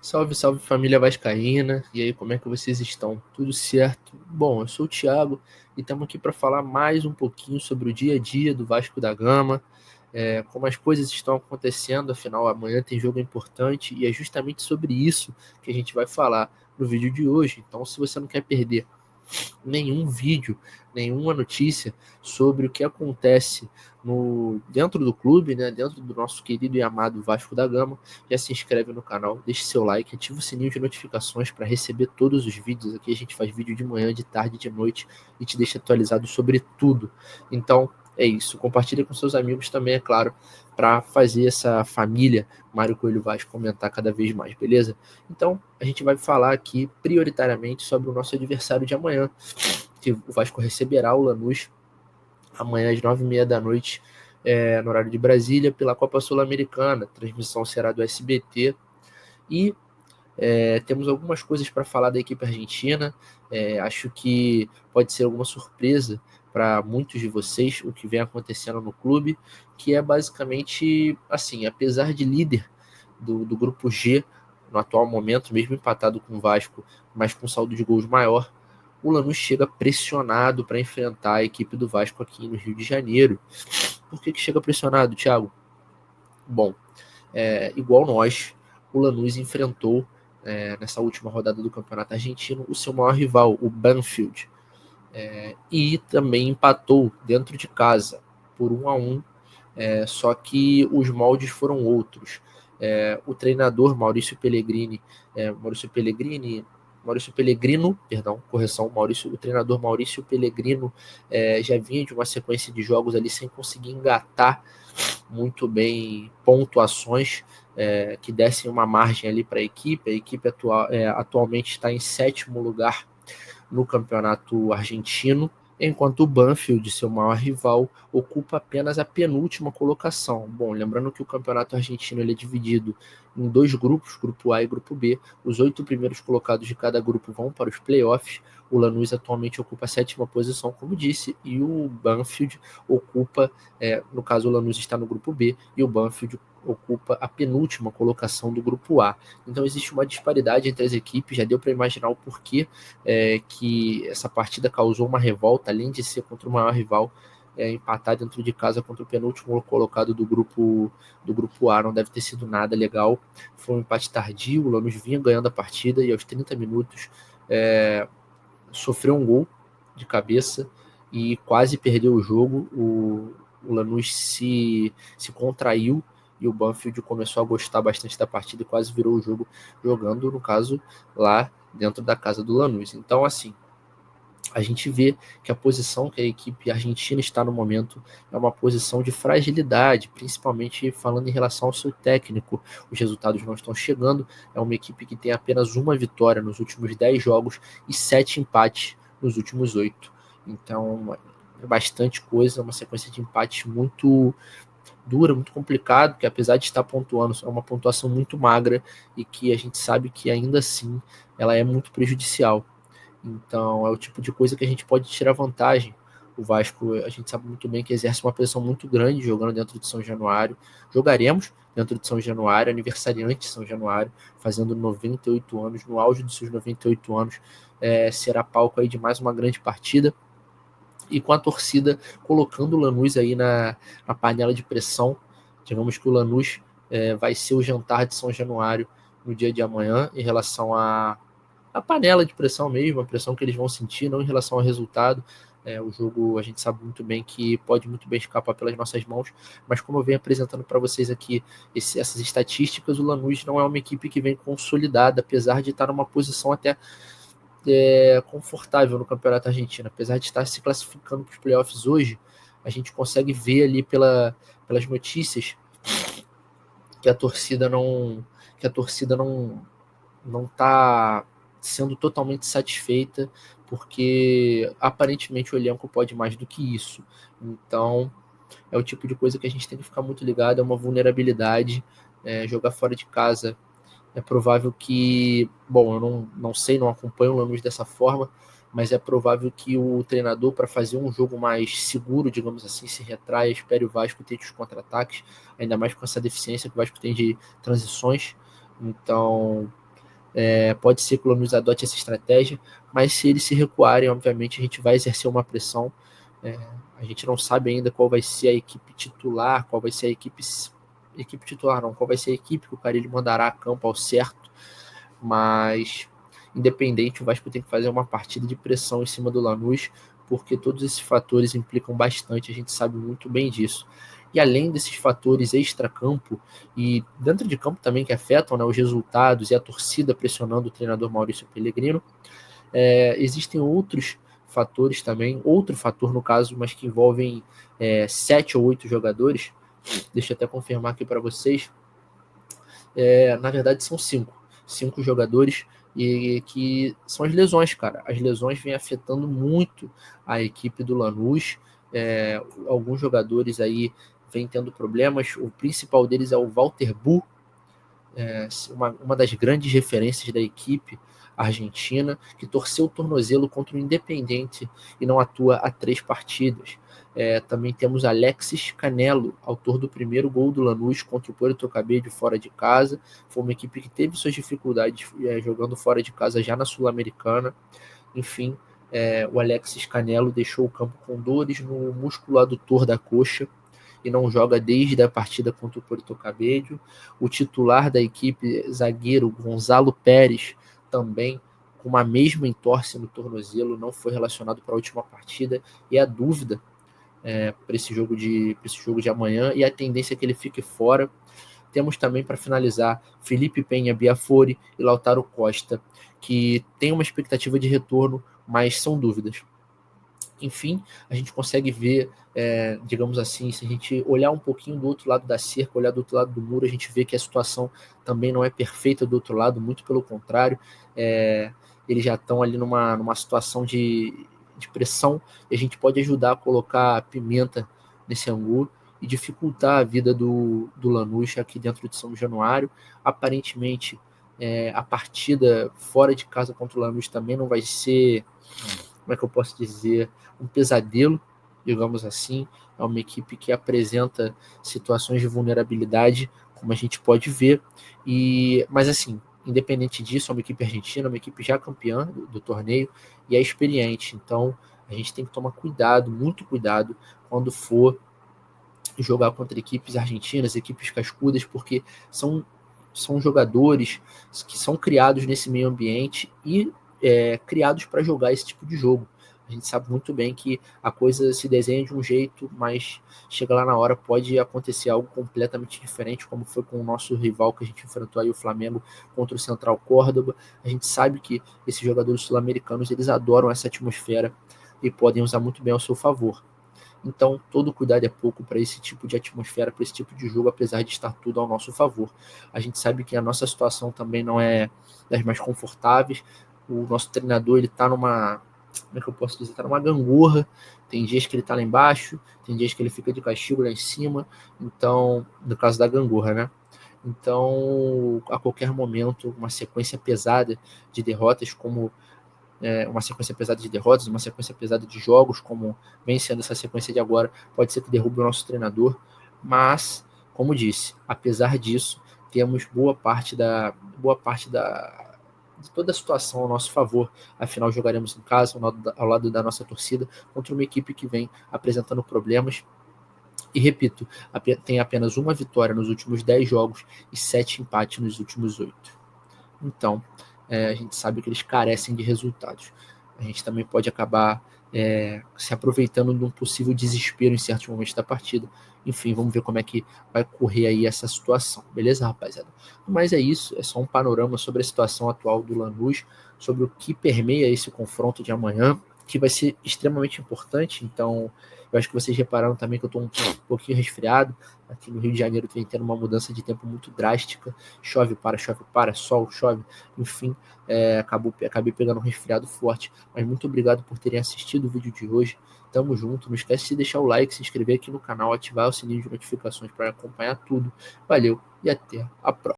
Salve, salve família vascaína. E aí, como é que vocês estão? Tudo certo? Bom, eu sou o Thiago e estamos aqui para falar mais um pouquinho sobre o dia a dia do Vasco da Gama, como as coisas estão acontecendo. Afinal, amanhã tem jogo importante e é justamente sobre isso que a gente vai falar no vídeo de hoje. Então, se você não quer perder nenhum vídeo, nenhuma notícia sobre o que acontece dentro do clube, né, dentro do nosso querido e amado Vasco da Gama, já se inscreve no canal, deixe seu like, ativa o sininho de notificações para receber todos os vídeos. Aqui a gente faz vídeo de manhã, de tarde, de noite e te deixa atualizado sobre tudo. Então é isso, compartilha com seus amigos também, é claro, para fazer essa família Mário Coelho Vasco comentar cada vez mais, beleza? Então, a gente vai falar aqui prioritariamente sobre o nosso adversário de amanhã, que o Vasco receberá o Lanús amanhã às 9h30 da noite, no horário de Brasília, pela Copa Sul-Americana. A transmissão será do SBT. E temos algumas coisas para falar da equipe argentina. Acho que pode ser alguma surpresa para muitos de vocês o que vem acontecendo no clube, que é basicamente assim, apesar de líder do grupo G no atual momento, mesmo empatado com o Vasco, mas com saldo de gols maior, o Lanús chega pressionado para enfrentar a equipe do Vasco aqui no Rio de Janeiro. Por que chega pressionado, Thiago? Bom, igual nós, o Lanús enfrentou nessa última rodada do Campeonato Argentino o seu maior rival, o Banfield, e também empatou dentro de casa por 1-1. Só que os moldes foram outros. O treinador Maurício Pellegrino, perdão, correção, o treinador Maurício Pellegrino já vinha de uma sequência de jogos ali sem conseguir engatar muito bem pontuações que dessem uma margem ali para a equipe. A equipe atualmente está em 7º lugar no campeonato argentino, enquanto o Banfield, seu maior rival, ocupa apenas a penúltima colocação. Bom, lembrando que o campeonato argentino ele é dividido em dois grupos, grupo A e grupo B. Os 8 primeiros colocados de cada grupo vão para os playoffs. O Lanús atualmente ocupa a 7ª posição, como disse, e o Banfield ocupa, no caso o Lanús está no grupo B, e o Banfield ocupa a penúltima colocação do grupo A. Então existe uma disparidade entre as equipes, já deu para imaginar o porquê que essa partida causou uma revolta, além de ser contra o maior rival, empatar dentro de casa contra o penúltimo colocado do grupo A não deve ter sido nada legal. Foi um empate tardio, o Lanús vinha ganhando a partida e aos 30 minutos sofreu um gol de cabeça e quase perdeu o jogo. O Lanús se contraiu e o Banfield começou a gostar bastante da partida e quase virou o jogo jogando, no caso, lá dentro da casa do Lanús. Então, assim, a gente vê que a posição que a equipe argentina está no momento é uma posição de fragilidade, principalmente falando em relação ao seu técnico. Os resultados não estão chegando, é uma equipe que tem apenas uma vitória nos últimos 10 jogos e 7 empates nos últimos 8. Então, é bastante coisa, uma sequência de empates muito dura, muito complicado, que apesar de estar pontuando, é uma pontuação muito magra e que a gente sabe que ainda assim ela é muito prejudicial. Então, é o tipo de coisa que a gente pode tirar vantagem. O Vasco, a gente sabe muito bem que exerce uma pressão muito grande jogando dentro de São Januário. Jogaremos dentro de São Januário, aniversariante de São Januário, fazendo 98 anos, no auge dos seus 98 anos, será palco aí de mais uma grande partida. E com a torcida colocando o Lanús aí na panela de pressão. Digamos que o Lanús vai ser o jantar de São Januário no dia de amanhã em relação a panela de pressão mesmo, a pressão que eles vão sentir, não em relação ao resultado. O jogo a gente sabe muito bem que pode muito bem escapar pelas nossas mãos, mas como eu venho apresentando para vocês aqui essas estatísticas, o Lanús não é uma equipe que vem consolidada, apesar de estar numa posição até confortável no Campeonato Argentino. Apesar de estar se classificando para os playoffs hoje, a gente consegue ver ali pelas notícias que a torcida não está sendo totalmente satisfeita, porque aparentemente o elenco pode mais do que isso. Então, é o tipo de coisa que a gente tem que ficar muito ligado, é uma vulnerabilidade. Jogar fora de casa é provável que, bom, eu não sei, não acompanho o Lanús dessa forma, mas é provável que o treinador, para fazer um jogo mais seguro, digamos assim, se retraia, espere o Vasco ter os contra-ataques, ainda mais com essa deficiência que o Vasco tem de transições. Então, Pode ser que o Lanús adote essa estratégia, mas se eles se recuarem, obviamente a gente vai exercer uma pressão. A gente não sabe ainda qual vai ser a equipe titular, qual vai ser a equipe titular não, qual vai ser a equipe que o Carille mandará a campo ao certo, mas independente, o Vasco tem que fazer uma partida de pressão em cima do Lanús, porque todos esses fatores implicam bastante, a gente sabe muito bem disso. E além desses fatores extra-campo e dentro de campo também que afetam, né, os resultados e a torcida pressionando o treinador Maurício Pellegrino, existem outros fatores também, outro fator no caso, mas que envolvem 7 ou 8 jogadores. Deixa eu até confirmar aqui para vocês. Na verdade são 5 jogadores, e que são as lesões, cara. As lesões vêm afetando muito a equipe do Lanús. Alguns jogadores aí vêm tendo problemas. O principal deles é o Walter Bu, uma das grandes referências da equipe argentina, que torceu o tornozelo contra o Independiente e não atua há 3 partidas. Também temos Alexis Canelo, autor do primeiro gol do Lanús contra o Puerto Cabello fora de casa. Foi uma equipe que teve suas dificuldades jogando fora de casa já na Sul-Americana. Enfim, o Alexis Canelo deixou o campo com dores no músculo adutor da coxa e não joga desde a partida contra o Puerto Cabello. O titular da equipe, zagueiro Gonzalo Pérez, também com uma mesma entorse no tornozelo, não foi relacionado para a última partida, e a dúvida para esse jogo de amanhã, e a tendência é que ele fique fora. Temos também, para finalizar, Felipe Penha Biafori e Lautaro Costa, que tem uma expectativa de retorno, mas são dúvidas. Enfim, a gente consegue ver, digamos assim, se a gente olhar um pouquinho do outro lado da cerca, olhar do outro lado do muro, a gente vê que a situação também não é perfeita do outro lado, muito pelo contrário. Eles já estão ali numa situação de pressão, e a gente pode ajudar a colocar pimenta nesse angu e dificultar a vida do Lanús aqui dentro de São Januário. Aparentemente, a partida fora de casa contra o Lanús também não vai ser, como é que eu posso dizer, um pesadelo, digamos assim. É uma equipe que apresenta situações de vulnerabilidade, como a gente pode ver, mas assim, independente disso, é uma equipe argentina, uma equipe já campeã do torneio e é experiente, então a gente tem que tomar cuidado, muito cuidado, quando for jogar contra equipes argentinas, equipes cascudas, porque são jogadores que são criados nesse meio ambiente e criados para jogar esse tipo de jogo. A gente sabe muito bem que a coisa se desenha de um jeito, mas chega lá na hora, pode acontecer algo completamente diferente, como foi com o nosso rival que a gente enfrentou aí, o Flamengo, contra o Central Córdoba. A gente sabe que esses jogadores sul-americanos, eles adoram essa atmosfera e podem usar muito bem ao seu favor. Então, todo cuidado é pouco para esse tipo de atmosfera, para esse tipo de jogo, apesar de estar tudo ao nosso favor. A gente sabe que a nossa situação também não é das mais confortáveis. O nosso treinador, ele está numa, como é que eu posso dizer, está numa gangorra. Tem dias que ele está lá embaixo, tem dias que ele fica de castigo lá em cima. Então, no caso da gangorra, né? Então, a qualquer momento, uma sequência pesada de derrotas, como uma sequência pesada de derrotas, uma sequência pesada de jogos, como vem sendo essa sequência de agora, pode ser que derrube o nosso treinador, mas, como disse, apesar disso, temos boa parte de toda a situação ao nosso favor. Afinal, jogaremos em casa, ao lado da nossa torcida, contra uma equipe que vem apresentando problemas. E repito, tem apenas uma vitória nos últimos 10 jogos e 7 empates nos últimos 8. Então, a gente sabe que eles carecem de resultados. A gente também pode acabar se aproveitando de um possível desespero em certos momentos da partida. Enfim, vamos ver como é que vai correr aí essa situação. Beleza, rapaziada? Mas é isso, é só um panorama sobre a situação atual do Lanús, sobre o que permeia esse confronto de amanhã, que vai ser extremamente importante. Então, eu acho que vocês repararam também que eu estou um pouquinho resfriado. Aqui no Rio de Janeiro tem tendo uma mudança de tempo muito drástica. Chove, para, sol, chove. Enfim, acabei pegando um resfriado forte. Mas muito obrigado por terem assistido o vídeo de hoje. Tamo junto. Não esquece de deixar o like, se inscrever aqui no canal, ativar o sininho de notificações para acompanhar tudo. Valeu e até a próxima.